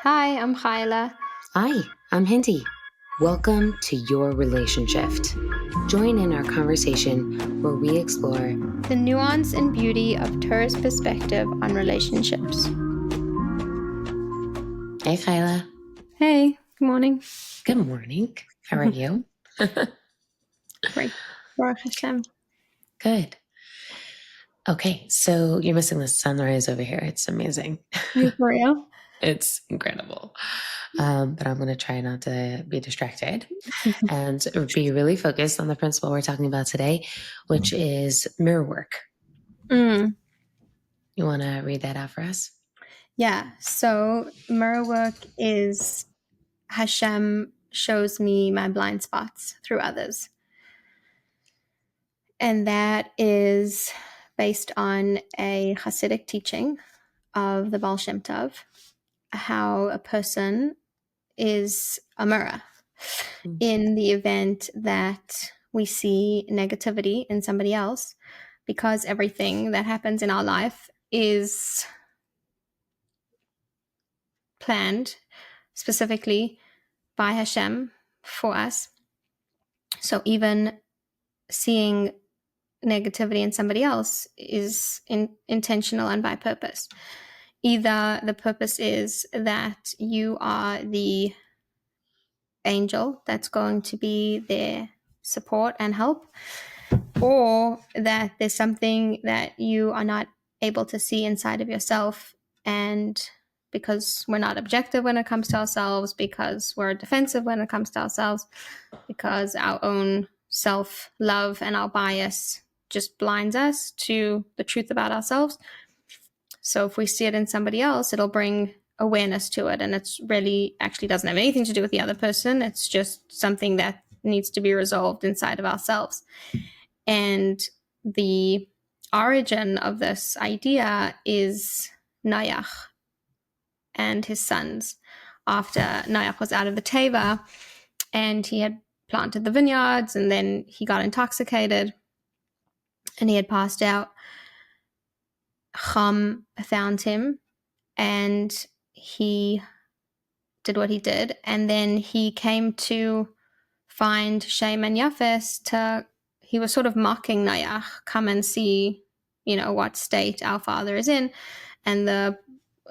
Hi, I'm Hyla. Hi, I'm Hinty. Welcome to Your Relation Shift. Join in our conversation where we explore The nuance and beauty of Torah's perspective on relationships. Hey Kyla. Hey, good morning. Good morning. How are you? Great. Baruch Hashem. Good. Okay, so you're missing the sunrise over here. It's amazing. Are you for real? It's incredible. But I'm going to try not to be distracted and be really focused on the principle we're talking about today, which is mirror work. Mm, You want to read that out for us? yeah, so mirror work is Hashem shows me my blind spots through others. And that is based on a Hasidic teaching of the Baal Shem Tov, how a person is a mirror in the event that we see negativity in somebody else, because everything that happens in our life is planned specifically by Hashem for us. So even seeing negativity in somebody else is intentional and by purpose. Either the purpose is that you are the angel that's going to be their support and help, or that there's something that you are not able to see inside of yourself. And because we're not objective when it comes to ourselves, because we're defensive when it comes to ourselves, because our own self-love and our bias just blinds us to the truth about ourselves. So if we see it in somebody else, it'll bring awareness to it. And it's really actually doesn't have anything to do with the other person. It's just something that needs to be resolved inside of ourselves. And the origin of this idea is Noach and his sons. After Noach was out of the teva and he had planted the vineyards, and then he got intoxicated and he had passed out, Ham found him and he did what he did. And then he came to find Shem and Yafes he was sort of mocking Noach, come and see, what state our father is in. And the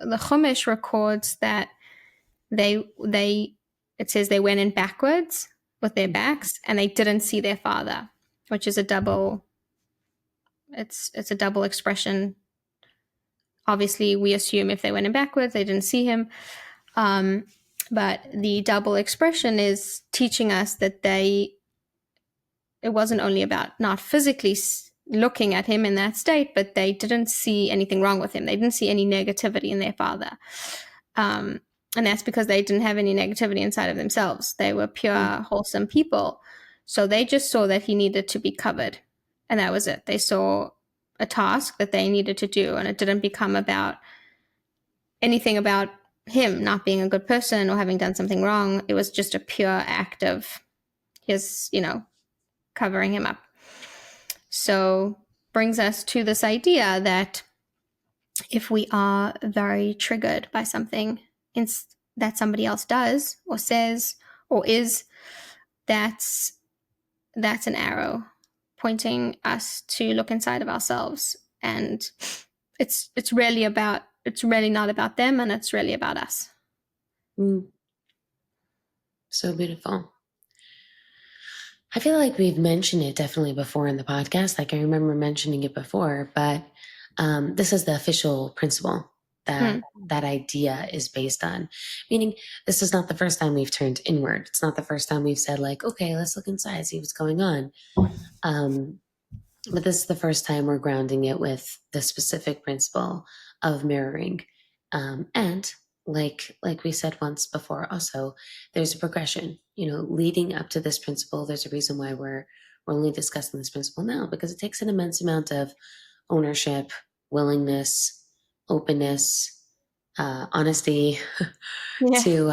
Chumash records that it says they went in backwards with their backs and they didn't see their father, which is it's a double expression. Obviously, we assume if they went in backwards, they didn't see him. But the double expression is teaching us that it wasn't only about not physically looking at him in that state, but they didn't see anything wrong with him. They didn't see any negativity in their father. And that's because they didn't have any negativity inside of themselves. They were pure, wholesome people. So they just saw that he needed to be covered. And that was it. They saw a task that they needed to do, and it didn't become about anything about him not being a good person or having done something wrong. It was just a pure act of his, covering him up. So brings us to this idea that if we are very triggered by something that somebody else does or says or is, that's an arrow pointing us to look inside of ourselves. And it's really not about them, and it's really about us. So beautiful. I feel like we've mentioned it definitely before in the podcast. Like I remember mentioning it before, but this is the official principle that that idea is based on. Meaning, this is not the first time we've turned inward. It's not the first time we've said like, okay, let's look inside, see what's going on. But this is the first time we're grounding it with the specific principle of mirroring. And like we said once before, also there's a progression. Leading up to this principle, there's a reason why we're only discussing this principle now, because it takes an immense amount of ownership, willingness, openness, honesty, to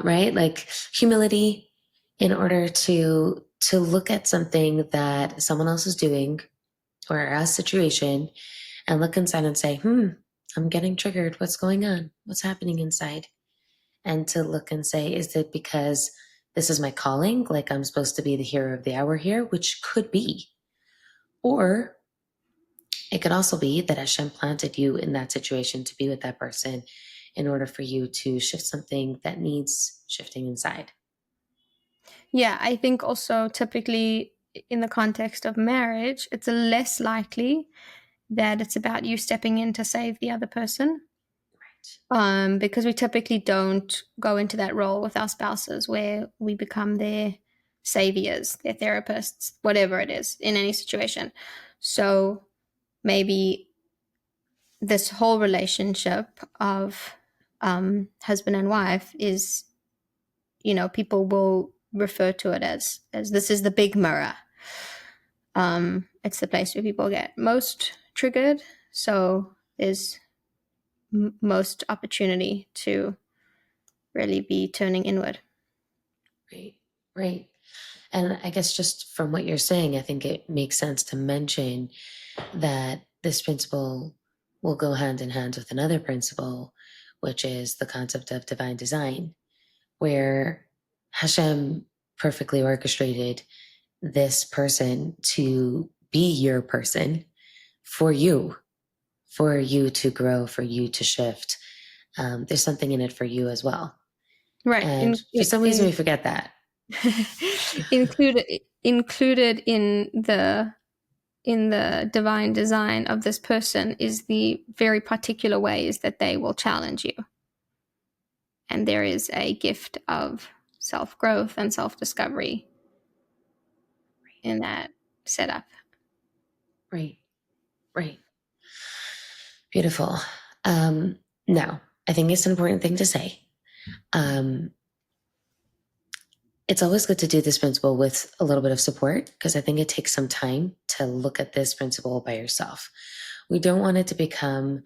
right, like humility, in order to look at something that someone else is doing or a situation and look inside and say, I'm getting triggered. What's going on? What's happening inside? and to look and say, is it because this is my calling? Like I'm supposed to be the hero of the hour here, which could be. Or it could also be that Hashem planted you in that situation to be with that person in order for you to shift something that needs shifting inside. Yeah, I think also typically in the context of marriage, it's less likely that it's about you stepping in to save the other person. Right. Because we typically don't go into that role with our spouses where we become their saviors, their therapists, whatever it is in any situation. So maybe this whole relationship of husband and wife is, people will refer to it as this is the big mirror. It's the place where people get most triggered. So there's most opportunity to really be turning inward. Right. Right. And I guess just from what you're saying, I think it makes sense to mention that this principle will go hand in hand with another principle, which is the concept of divine design, where Hashem perfectly orchestrated this person to be your person for you to grow, for you to shift. There's something in it for you as well. Right. And for some reason, we forget that. Included in the divine design of this person is the very particular ways that they will challenge you. And there is a gift of self growth and self discovery in that setup. Right, right. Beautiful. Now, I think it's an important thing to say. Um, it's always good to do this principle with a little bit of support because I think it takes some time to look at this principle by yourself. We don't want it to become,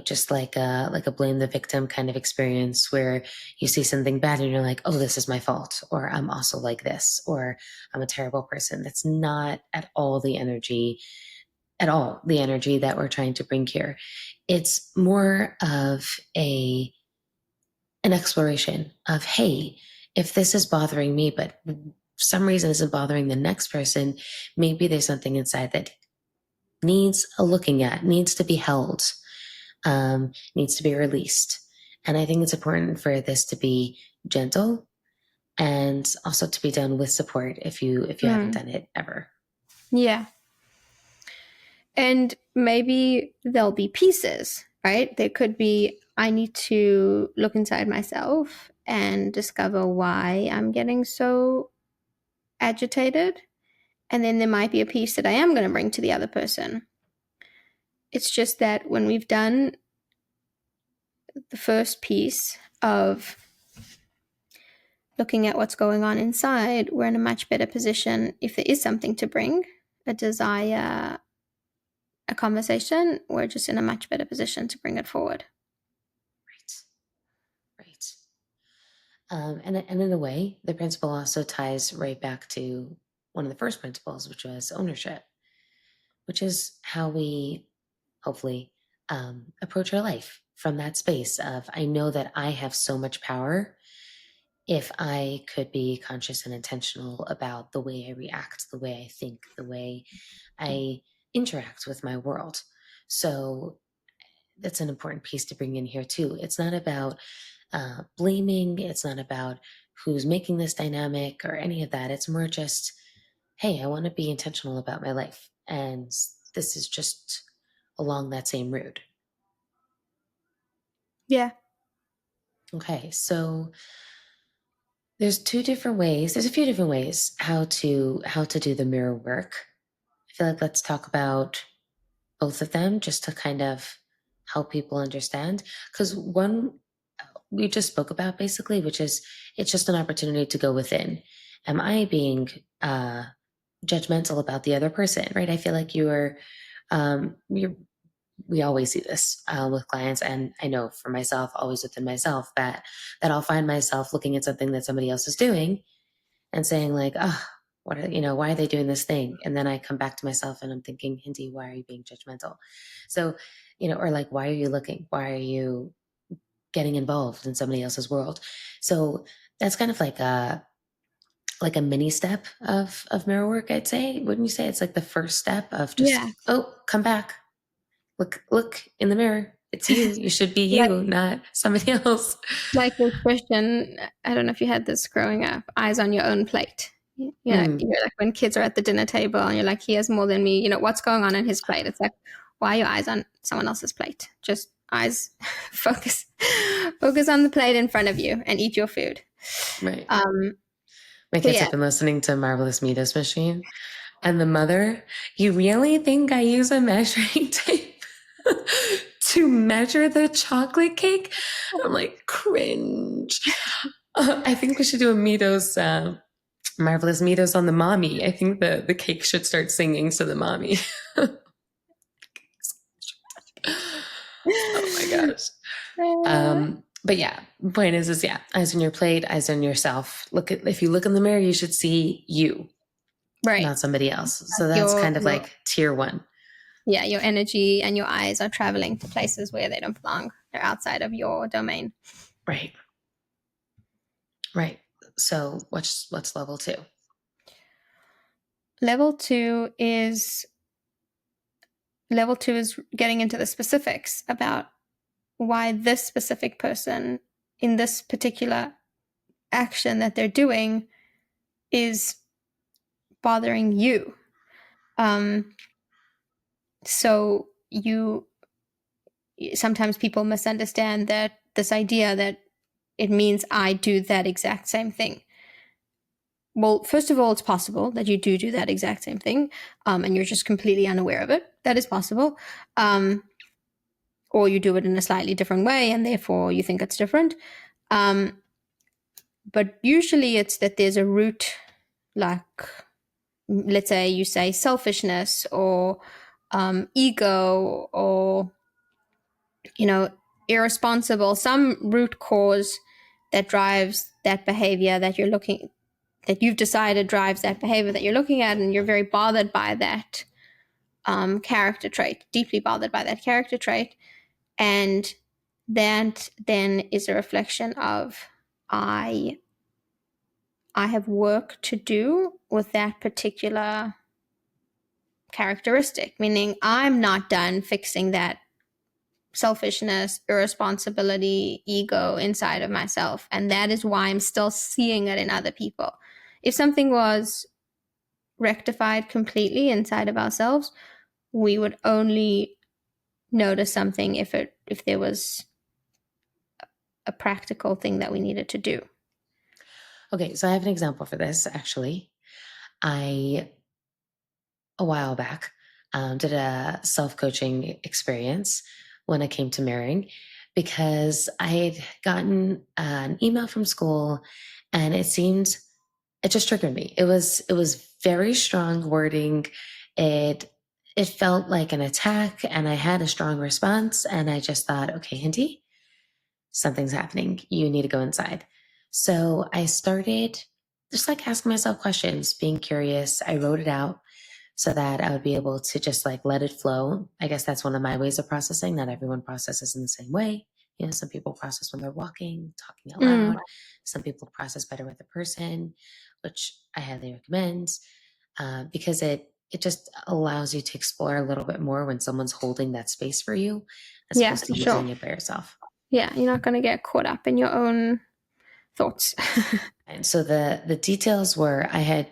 just like a blame the victim kind of experience where you see something bad and you're like, oh, this is my fault, or I'm also like this, or I'm a terrible person. That's not at all the energy that we're trying to bring here. It's more of a an exploration of, hey, if this is bothering me, but for some reason isn't bothering the next person, maybe there's something inside that needs a looking at, needs to be held, needs to be released. And I think it's important for this to be gentle and also to be done with support if you haven't Mm, done it ever. yeah. And maybe there'll be pieces, right? There could be, I need to look inside myself and discover why I'm getting so agitated. And then there might be a piece that I am going to bring to the other person. It's just that when we've done the first piece of looking at what's going on inside, we're in a much better position if there is something to bring, a desire, a conversation, we're just in a much better position to bring it forward. Right. Right. And in a way, the principle also ties right back to one of the first principles, which was ownership, which is how we hopefully approach our life from that space of, I know that I have so much power if I could be conscious and intentional about the way I react, the way I think, the way I interact with my world. So that's an important piece to bring in here too. It's not about blaming, it's not about who's making this dynamic or any of that. It's more just, hey, I want to be intentional about my life. And this is just along that same route. Yeah. Okay, so there's a few different ways how to do the mirror work. I feel like let's talk about both of them just to kind of help people understand. Because one we just spoke about basically, which is it's just an opportunity to go within. Am I being judgmental about the other person? Right? I feel like you're we always see this with clients, and I know for myself, always within myself, that I'll find myself looking at something that somebody else is doing and saying like, oh, why are they doing this thing? And then I come back to myself and I'm thinking, Hindi, why are you being judgmental? So, or like, why are you looking? Why are you getting involved in somebody else's world. So that's kind of like a mini step of mirror work, I'd say. Wouldn't you say it's like the first step of just, Yeah. oh, come back, look in the mirror. It's you. You should be Like you, not somebody else. like the expression, I don't know if you had this growing up, eyes on your own plate. Yeah, Mm, you're like when kids are at the dinner table and you're like, he has more than me. You know, what's going on in his plate? It's like, why are your eyes on someone else's plate? Just eyes, focus, focus on the plate in front of you and eat your food. right. Um, My but kids yeah, have been listening to Marvelous Meadows Machine. And the mother, you really think I use a measuring tape to measure the chocolate cake? I'm like, cringe. I think we should do a Meadows, Marvelous Meadows on the mommy. I think the cake should start singing to the mommy. Oh my gosh. But yeah, point is yeah, eyes on your plate, eyes on yourself. If you look in the mirror, you should see you, right. not somebody else. So Like that's kind of like tier one. yeah, your energy and your eyes are traveling to places where they don't belong. They're outside of your domain. Right. Right. So what's level two? Level two is level two is getting into the specifics about why this specific person in this particular action that they're doing is bothering you. Um, so you sometimes people misunderstand that this idea that it means I do that exact same thing. Well, first of all, it's possible that you do that exact same thing, and you're just completely unaware of it. That is possible. Or you do it in a slightly different way, and therefore you think it's different. Um, but usually it's that there's a root, like, let's say you say selfishness or ego or, you know, irresponsible, some root cause that drives that behavior that you're looking that you've decided drives that behavior that you're looking at, and you're very bothered by that character trait, deeply bothered by that character trait. And that then is a reflection of I I have work to do with that particular characteristic, meaning I'm not done fixing that selfishness, irresponsibility, ego inside of myself. And that is why I'm still seeing it in other people. If something was rectified completely inside of ourselves, we would only notice something if there was a practical thing that we needed to do. Okay, so I have an example for this actually. I a while back did a self coaching experience when it came to marrying because I had gotten an email from school and it just triggered me. It was very strong wording. It felt like an attack and I had a strong response and I just thought, okay, Hindi, something's happening. You need to go inside. So I started just like asking myself questions, being curious. I wrote it out so that I would be able to just like let it flow. I guess that's one of my ways of processing. Not everyone processes in the same way. You know, some people process when they're walking, talking out Mm, loud. Some people process better with a person, which I highly recommend because it just allows you to explore a little bit more when someone's holding that space for you, as yeah, opposed to for you sure. doing it by yourself. Yeah, you're not going to get caught up in your own thoughts. And so the details were I had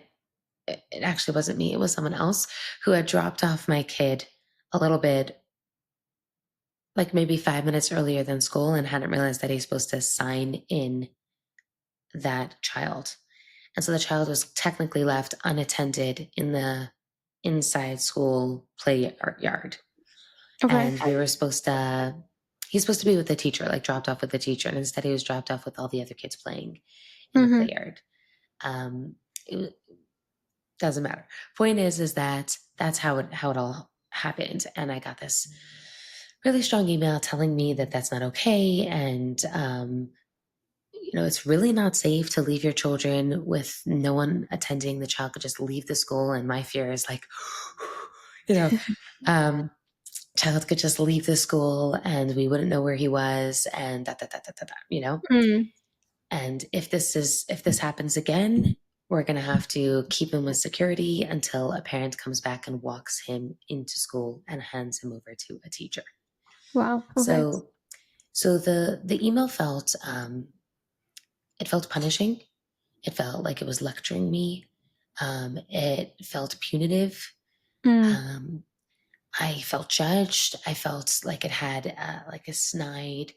it actually wasn't me, it was someone else who had dropped off my kid a little bit like maybe 5 minutes earlier than school and hadn't realized that he's supposed to sign in that child. And so the child was technically left unattended in the inside school play yard. Okay. And he's supposed to be with the teacher, like dropped off with the teacher. And instead he was dropped off with all the other kids playing in the play Mm-hmm. yard. It doesn't matter. Point is that that's how it all happened. And I got this really strong email telling me that that's not okay. And, it's really not safe to leave your children with no one attending. The child could just leave the school. And my fear is like, you know, um, child could just leave the school and we wouldn't know where he was, and that. Mm. And if this happens again, we're going to have to keep him with security until a parent comes back and walks him into school and hands him over to a teacher. Wow. Okay. So the email felt it felt punishing. It felt like it was lecturing me. It felt punitive. Mm. Um, I felt judged. I felt like it had like a snide,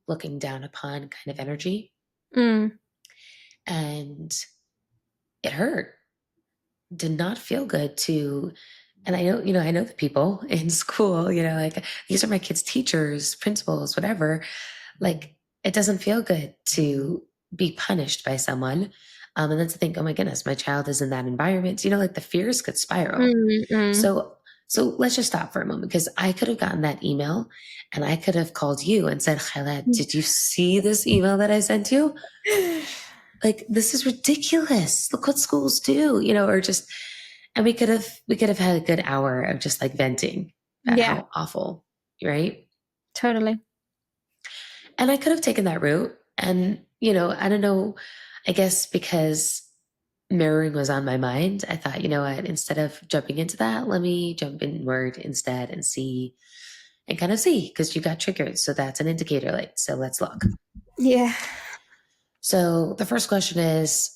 looking down upon kind of energy, Mm. and it hurt. Did not feel good to. And I know, I know the people in school. Like these are my kids' teachers, principals, whatever. Like it doesn't feel good to be punished by someone. And then to think, oh my goodness, my child is in that environment. Like the fears could spiral. Mm. Mm. So let's just stop for a moment, because I could have gotten that email and I could have called you and said, Hyla, did you see this email that I sent you? Like, this is ridiculous. Look what schools do, or just, and we could have had a good hour of just like venting at Yeah, how awful, right? totally. And I could have taken that route. And, I don't know, I guess because mirroring was on my mind, I thought, you know what, instead of jumping into that, let me jump inward instead and see and kind of see, because you got triggered. So that's an indicator. Like, so let's look. Yeah. So the first question is,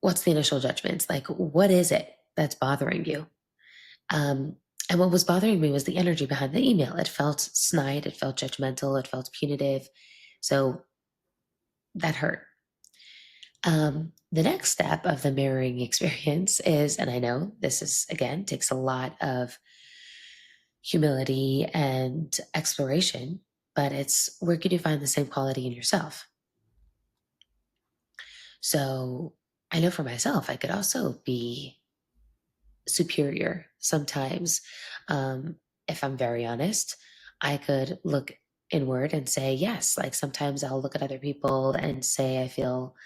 what's the initial judgment? Like, what is it that's bothering you? Um, and what was bothering me was the energy behind the email. It felt snide, it felt judgmental, it felt punitive. So that hurt. The next step of the mirroring experience is, and I know this is, again, takes a lot of humility and exploration, but it's, where can you find the same quality in yourself? So I know for myself, I could also be superior sometimes. If I'm very honest, I could look inward and say, yes, like sometimes I'll look at other people and say, I feel,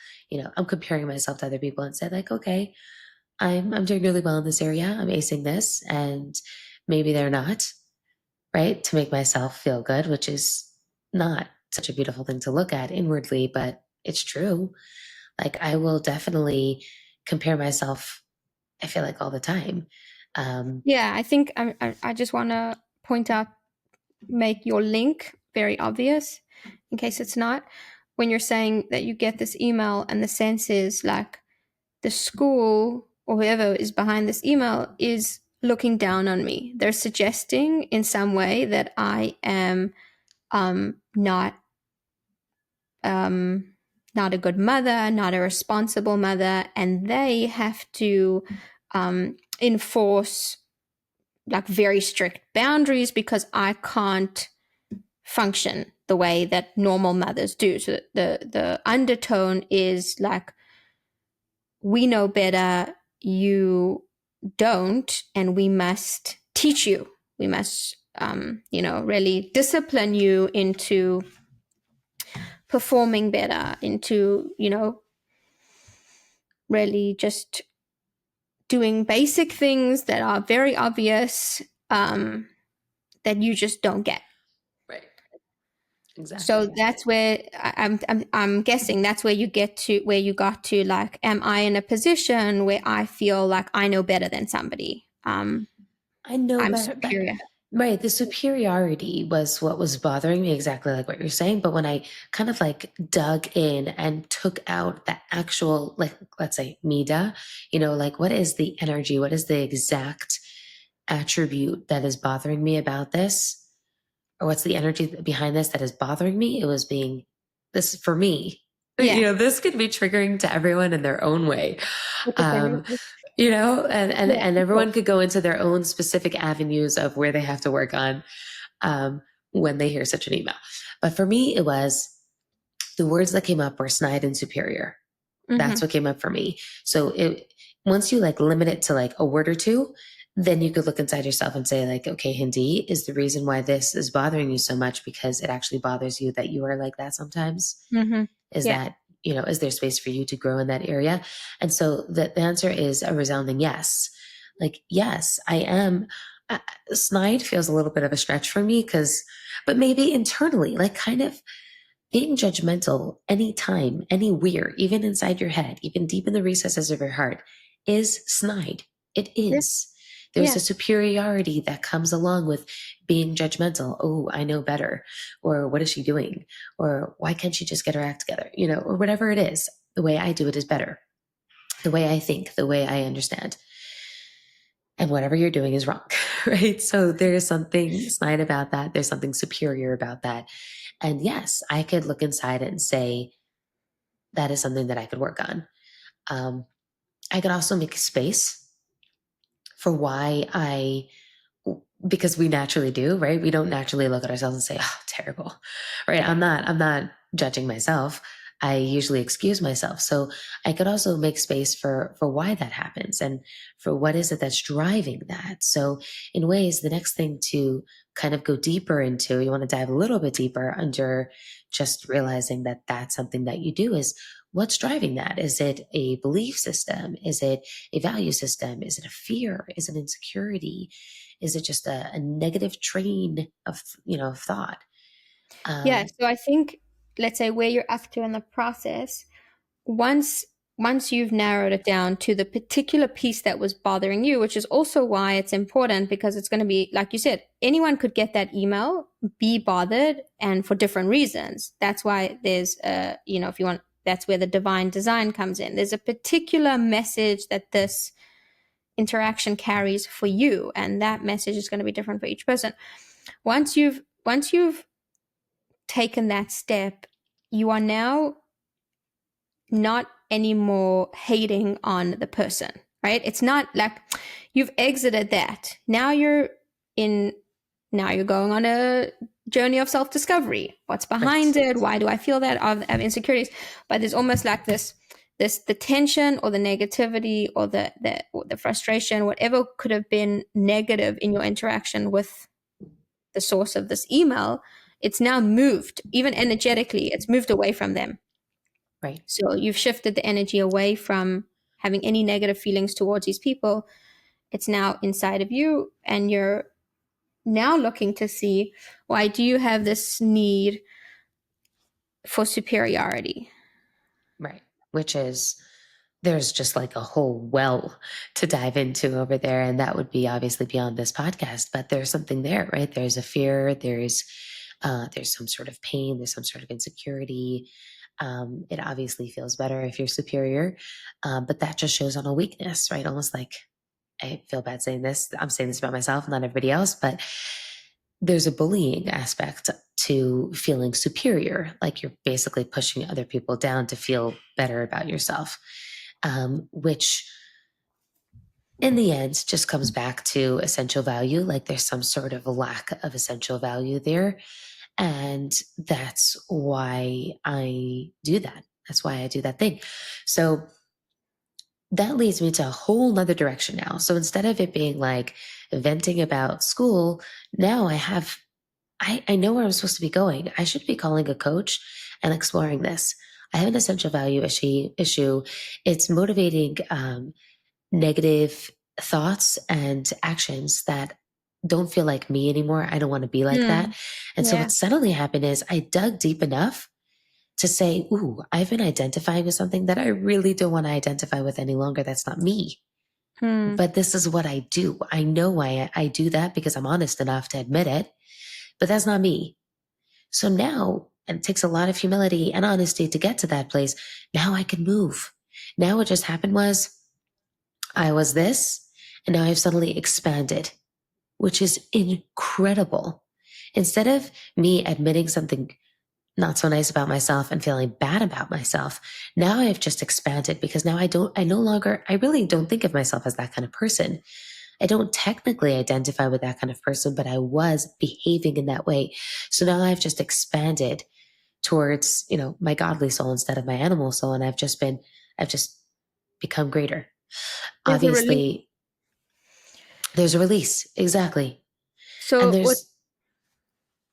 I'm comparing myself to other people and say, like, okay, I'm doing really well in this area. I'm acing this, and maybe they're not, right? To make myself feel good, which is not such a beautiful thing to look at inwardly, but it's true. Like I will definitely compare myself, I feel like, all the time. Um, Yeah, I think I just want to point out, make your link very obvious in case it's not. When you're saying that you get this email and the sense is like the school or whoever is behind this email is looking down on me. They're suggesting in some way that I am not um, not a good mother, not a responsible mother, and they have to enforce like very strict boundaries because I can't function the way that normal mothers do. So the undertone is like, we know better, you don't, and we must teach you. We must really discipline you into performing better, into really just doing basic things that are very obvious, that you just don't get. right. So Exactly. that's where I'm guessing that's where you got to, like, am I in a position where I feel like I know better than somebody? I know I'm better, but superior. right, the superiority was what was bothering me, exactly like what you're saying. But when I kind of like dug in and took out the actual, like, let's say, Mida, like what is the energy? What is the exact attribute that is bothering me about this? Or what's the energy behind this that is bothering me? It was being, this for me. Yeah, This could be triggering to everyone in their own way. Um, independently. Yeah, and of everyone course. could go into their own specific avenues of where they have to work on, when they hear such an email. But for me, it was, the words that came up were snide and superior. That's Mm-hmm. what came up for me. So once you like limit it to like a word or two, then you could look inside yourself and say, like, okay, Hindi, is the reason why this is bothering you so much because it actually bothers you that you are like that sometimes? Mm-hmm. Is Yeah. that, is there space for you to grow in that area? And so the answer is a resounding yes. Like, yes, I am. uh, snide feels a little bit of a stretch for me but maybe internally, like kind of being judgmental anytime, anywhere, even inside your head, even deep in the recesses of your heart, is snide. It Yeah. is. There's a Yeah. superiority that comes along with being judgmental. Oh, I know better. Or what is she doing? Or why can't she just get her act together? Or whatever it is. The way I do it is better. The way I think, the way I understand. And whatever you're doing is wrong, right? So there's something snide about that. There's something superior about that. And yes, I could look inside it and say, that is something that I could work on. Um, I could also make space for why because we naturally do, right? We don't naturally look at ourselves and say, "Oh, terrible," right? I'm not judging myself. I usually excuse myself. So I could also make space for why that happens and for what is it that's driving that. So in ways, the next thing to kind of go deeper into, you want to dive a little bit deeper under just realizing that that's something that you do is what's driving that? Is it a belief system? Is it a value system? Is it a fear? Is it insecurity? Is it just a negative train of thought? Yeah. Um, So I think, let's say where you're up to in the process, once once you've narrowed it down to the particular piece that was bothering you, which is also why it's important, because it's going to be, like you said, anyone could get that email, be bothered, and for different reasons. That's why there's if you want, that's where the divine design comes in. There's a particular message that this interaction carries for you, and that message is going to be different for each person. Once you've taken that step, you are now not anymore hating on the person, right? It's not like you've exited that. In, now you're going on a journey of self discovery. What's behind right, it? Why do I feel that? I have insecurities. But there's almost like the tension or the negativity or the frustration, whatever could have been negative in your interaction with the source of this email, it's now moved, even energetically, it's moved away from them. right, So you've shifted the energy away from having any negative feelings towards these people. It's now inside of you, and you're now looking to see, why do you have this need for superiority? right. Which is there's just like a whole well to dive into over there, and that would be obviously beyond this podcast. But there's something there, right? There's a fear. There's some sort of pain. There's some sort of insecurity. It obviously feels better if you're superior, but that just shows on a weakness, right? Almost like I feel bad saying this. I'm saying this about myself, not everybody else, but there's a bullying aspect to feeling superior, like you're basically pushing other people down to feel better about yourself, which in the end just comes back to essential value. Like there's some sort of a lack of essential value there. And that's why I do that. That's why I do that thing. So that leads me to a whole nother direction now. So instead of it being like venting about school, now I know where I'm supposed to be going. I should be calling a coach and exploring this. I have an essential value issue. It's motivating negative thoughts and actions that don't feel like me anymore. I don't want to be like that. Hmm. And so Yeah. what suddenly happened is I dug deep enough to say, ooh, I've been identifying with something that I really don't want to identify with any longer. That's not me. Hmm. But this is what I do. I know why I do that because I'm honest enough to admit it, but that's not me. So now, and it takes a lot of humility and honesty to get to that place. Now I can move. Now what just happened was I was this, and now I've suddenly expanded, which is incredible. Instead of me admitting something not so nice about myself and feeling bad about myself, now I've just expanded because now I no longer, I really don't think of myself as that kind of person. I don't technically identify with that kind of person, but I was behaving in that way. So now I've just expanded towards, my godly soul instead of my animal soul. And I've just become greater. There's a release. Obviously, there's a release. Exactly. And So there's,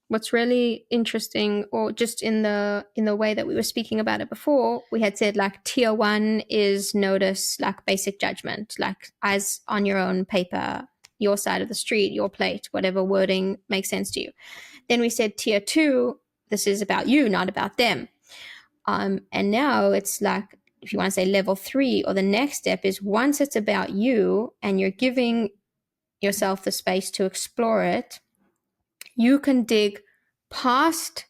what's really interesting, or just in the way that we were speaking about it before, we had said like tier one is notice, like basic judgment, like eyes on your own paper, your side of the street, your plate, whatever wording makes sense to you. Then we said tier two, this is about you, not about them. And now it's like, if you want to say level three, or the next step is, once it's about you and you're giving yourself the space to explore it, you can dig past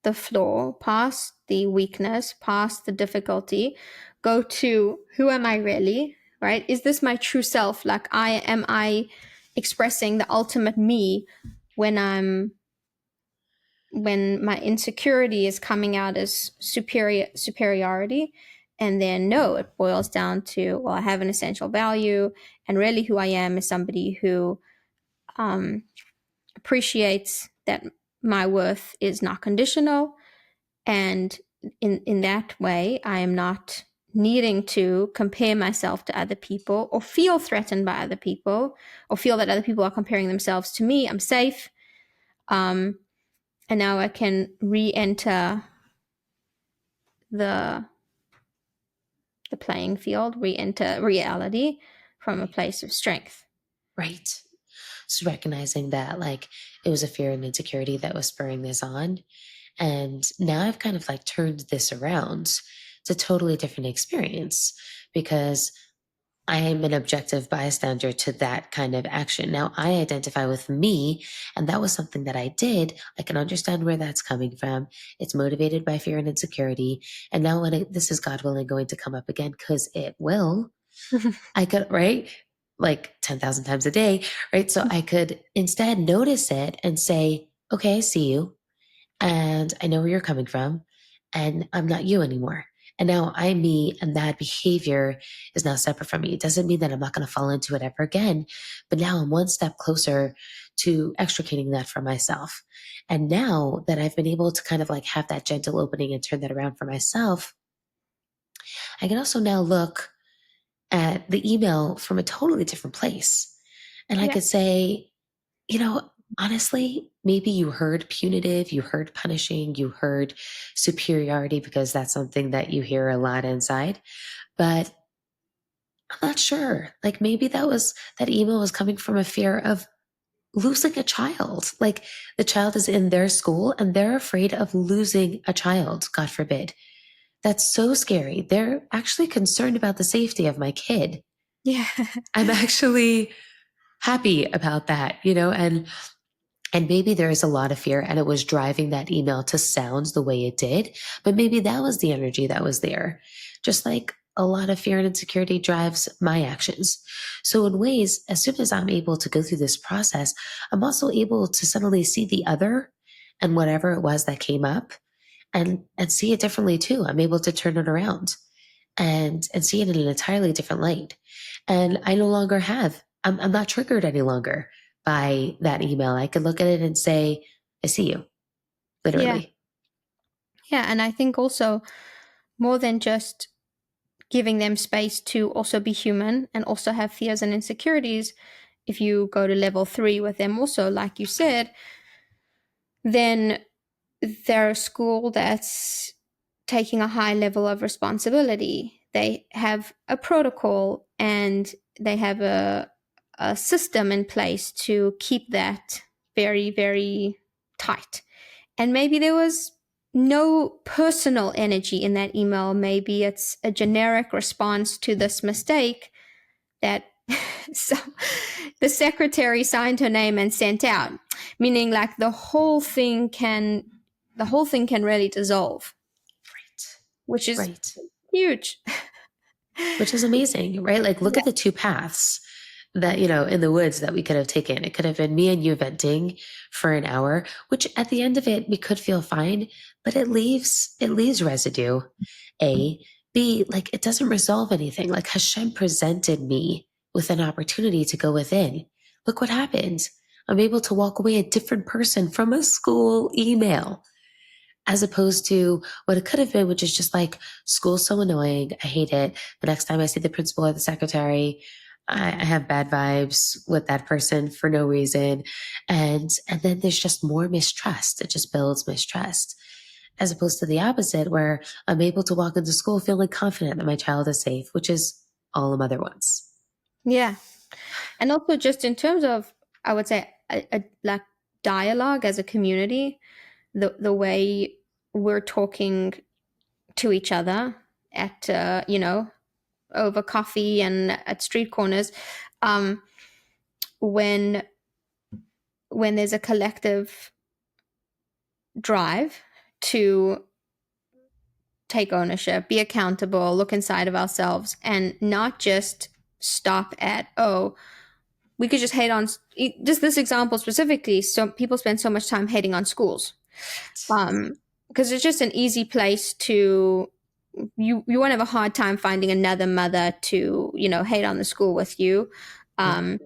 the flaw, past the weakness, past the difficulty, go to, who am I really, right? Is this my true self? Like, am I expressing the ultimate me when when my insecurity is coming out as superiority? And then no, it boils down to, well, I have an essential value, and really who I am is somebody who um, appreciates that my worth is not conditional, and in that way I am not needing to compare myself to other people or feel threatened by other people or feel that other people are comparing themselves to me. I'm safe. And now I can re-enter the the playing field, re-enter reality from a Right. place of strength. Right. So recognizing that like it was a fear and insecurity that was spurring this on. And now I've kind of like turned this around to a totally different experience because I am an objective bystander to that kind of action. Now I identify with me, and that was something that I did. I can understand where that's coming from. It's motivated by fear and insecurity. And now when this is God willing going to come up again, because it will, I could, right? Like 10,000 times a day, right? So I could instead notice it and say, okay, I see you and I know where you're coming from, and I'm not you anymore. And now I'm me, and that behavior is now separate from me. It doesn't mean that I'm not going to fall into it ever again, but now I'm one step closer to extricating that from myself. And now that I've been able to kind of like have that gentle opening and turn that around for myself, I can also now look at the email from a totally different place. And I Yeah. could say, you know, honestly, maybe you heard punitive, you heard punishing, you heard superiority because that's something that you hear a lot inside. But I'm not sure. Like maybe that email was coming from a fear of losing a child. Like the child is in their school and they're afraid of losing a child, God forbid. That's so scary. They're actually concerned about the safety of my kid. Yeah. I'm actually happy about that, and maybe there is a lot of fear and it was driving that email to sound the way it did, but maybe that was the energy that was there. Just like a lot of fear and insecurity drives my actions. So in ways, as soon as I'm able to go through this process, I'm also able to suddenly see the other and whatever it was that came up and see it differently too. I'm able to turn it around and see it in an entirely different light. And I no longer I'm not triggered any longer by that email. I could look at it and say, I see you, Yeah. literally. Yeah. And I think also, more than just giving them space to also be human and also have fears and insecurities, if you go to level three with them also, like you said, then they're a school that's taking a high level of responsibility. They have a protocol and they have a system in place to keep that very, very tight. And maybe there was no personal energy in that email. Maybe it's a generic response to this mistake that so the secretary signed her name and sent out, meaning like the whole thing can really dissolve, which is Right. huge. Which is amazing, right? Like, look Yeah. at the two paths that, in the woods that we could have taken. It could have been me and you venting for an hour, which at the end of it, we could feel fine, but it leaves residue. A, B, like, it doesn't resolve anything. Like, Hashem presented me with an opportunity to go within. Look what happened. I'm able to walk away a different person from a school email as opposed to what it could have been, which is just like, school's so annoying. I hate it. The next time I see the principal or the secretary, I have bad vibes with that person for no reason. And then there's just more mistrust. It just builds mistrust. As opposed to the opposite, where I'm able to walk into school feeling confident that my child is safe, which is all a mother wants. Yeah. And also, just in terms of, I would say, like dialogue as a community, the way we're talking to each other at, over coffee and at street corners, um, when there's a collective drive to take ownership, be accountable, look inside of ourselves, and not just stop at, oh, we could just hate on, just this example specifically. So people spend so much time hating on schools, Right. because it's just an easy place to, you won't have a hard time finding another mother to, hate on the school with you. Yeah. um,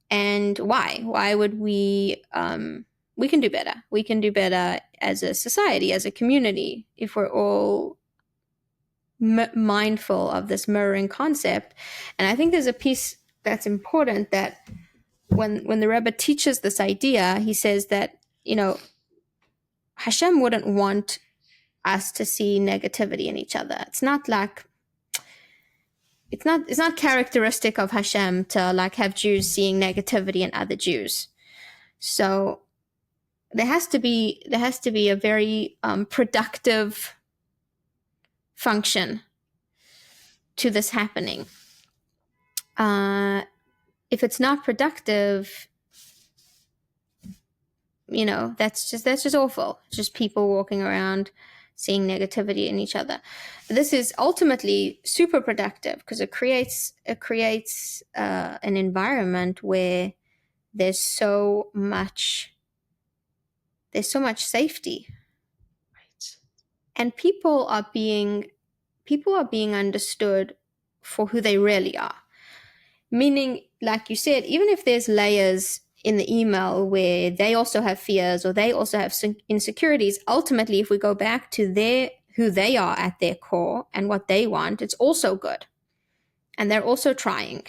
and why would we, we can do better. We can do better as a society, as a community, if we're all mindful of this mirroring concept. And I think there's a piece that's important, that when the Rebbe teaches this idea, he says that, Hashem wouldn't want us to see negativity in each other. It's not characteristic of Hashem to like have Jews seeing negativity in other Jews. So there has to be a very productive function to this happening. If it's not productive, that's just awful. It's just people walking around seeing negativity in each other. This is ultimately super productive, because it creates an environment where there's so much safety, Right. and people are being understood for who they really are. Meaning, like you said, even if there's layers in the email where they also have fears or they also have insecurities, ultimately, if we go back to who they are at their core and what they want, it's also good. And they're also trying.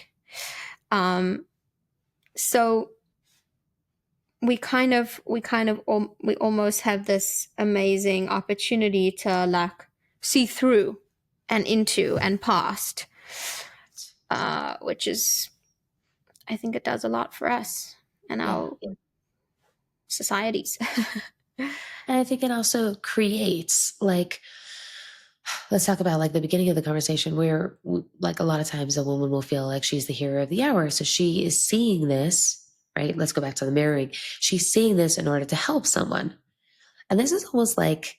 So we almost have this amazing opportunity to like see through and into and past, which is, I think it does a lot for us and Yeah. our societies. And I think it also creates like, let's talk about like the beginning of the conversation where like a lot of times a woman will feel like she's the hero of the hour. So she is seeing this, right? Let's go back to the mirroring. She's seeing this in order to help someone. And this is almost like,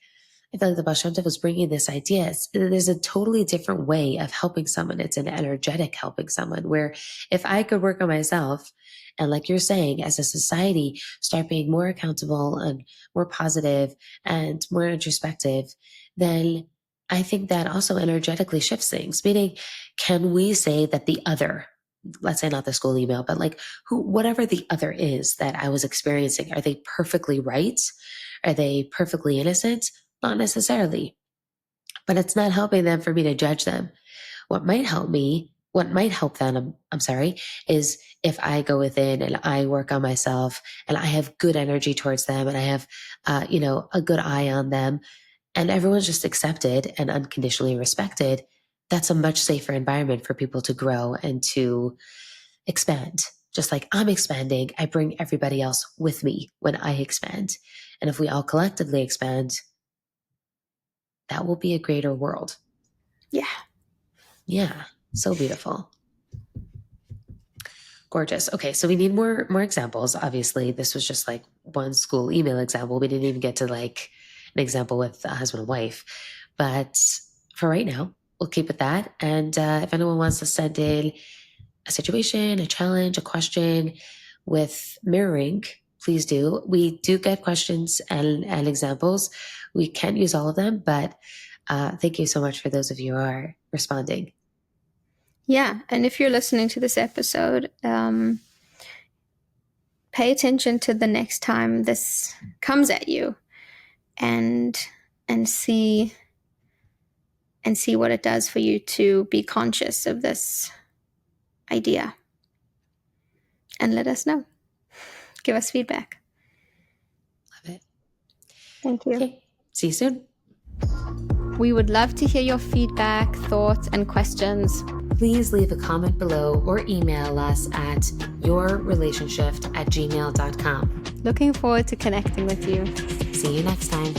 I feel like the Baal Shem Tov was bringing this idea. There's a totally different way of helping someone. It's an energetic helping someone, where if I could work on myself and, like you're saying, as a society, start being more accountable and more positive and more introspective, then I think that also energetically shifts things. Meaning, can we say that the other, let's say not the school email, but like whatever the other is that I was experiencing, are they perfectly right? Are they perfectly innocent? Not necessarily, but it's not helping them for me to judge them. What might help them, I'm sorry, is if I go within and I work on myself and I have good energy towards them and I have, a good eye on them and everyone's just accepted and unconditionally respected. That's a much safer environment for people to grow and to expand. Just like I'm expanding, I bring everybody else with me when I expand. And if we all collectively expand, that will be a greater world. Yeah. Yeah, so beautiful. Gorgeous. Okay, so we need more examples. Obviously, this was just like one school email example. We didn't even get to like an example with a husband and wife. But for right now, we'll keep it that. And if anyone wants to send in a situation, a challenge, a question with mirroring, please do. We do get questions and examples. We can't use all of them, but thank you so much for those of you who are responding. Yeah. And if you're listening to this episode, pay attention to the next time this comes at you, and and see what it does for you to be conscious of this idea, and let us know. Give us feedback. Love it. Thank you. Okay, see you soon. We would love to hear your feedback, thoughts, and questions. Please leave a comment below or email us at yourrelationship@gmail.com. Looking forward to connecting with you. See you next time.